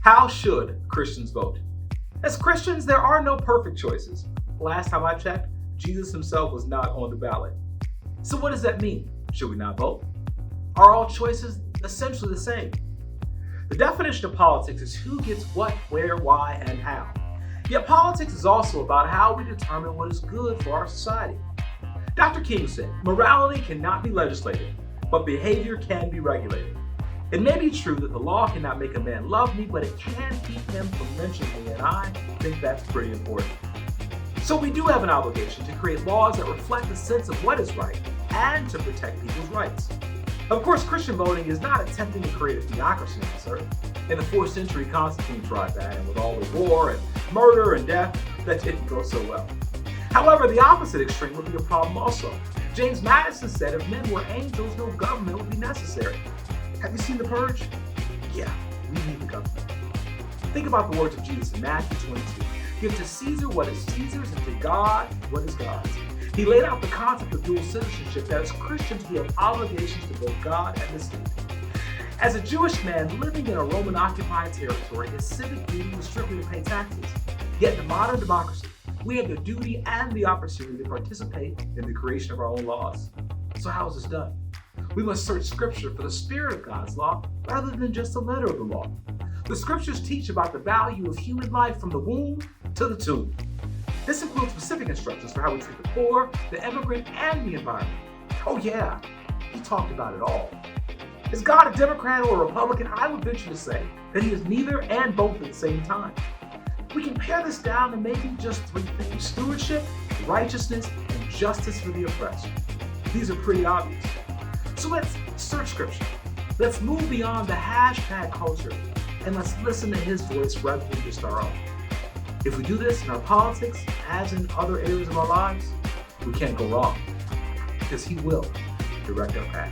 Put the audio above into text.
How should Christians vote? As Christians, there are no perfect choices. Last time I checked, Jesus himself was not on the ballot. So what does that mean? Should we not vote? Are all choices essentially the same? The definition of politics is who gets what, where, why, and how. Yet politics is also about how we determine what is good for our society. Dr. King said, morality cannot be legislated, but behavior can be regulated. It may be true that the law cannot make a man love me, but it can keep him from lynching me, and I think that's pretty important. So we do have an obligation to create laws that reflect the sense of what is right and to protect people's rights. Of course, Christian voting is not attempting to create a theocracy on this earth. In the 4th century, Constantine tried that, and with all the war and murder and death, that didn't go so well. However, the opposite extreme would be a problem also. James Madison said if men were angels, no government would be necessary. Have you seen The Purge? Yeah, we need the government. Think about the words of Jesus in Matthew 22. Give to Caesar what is Caesar's and to God what is God's. He laid out the concept of dual citizenship, that as Christians we have obligations to both God and the state. As a Jewish man living in a Roman-occupied territory, his civic duty was strictly to pay taxes. Yet in modern democracy, we have the duty and the opportunity to participate in the creation of our own laws. So how is this done? We must search Scripture for the spirit of God's law rather than just the letter of the law. The Scriptures teach about the value of human life from the womb to the tomb. This includes specific instructions for how we treat the poor, the immigrant, and the environment. Oh yeah, he talked about it all. Is God a Democrat or a Republican? I would venture to say that he is neither and both at the same time. We can pare this down to maybe just 3 things: stewardship, righteousness, and justice for the oppressed. These are pretty obvious. So let's search Scripture. Let's move beyond the hashtag culture, and let's listen to his voice rather than just our own. If we do this in our politics, as in other areas of our lives, we can't go wrong, because he will direct our path.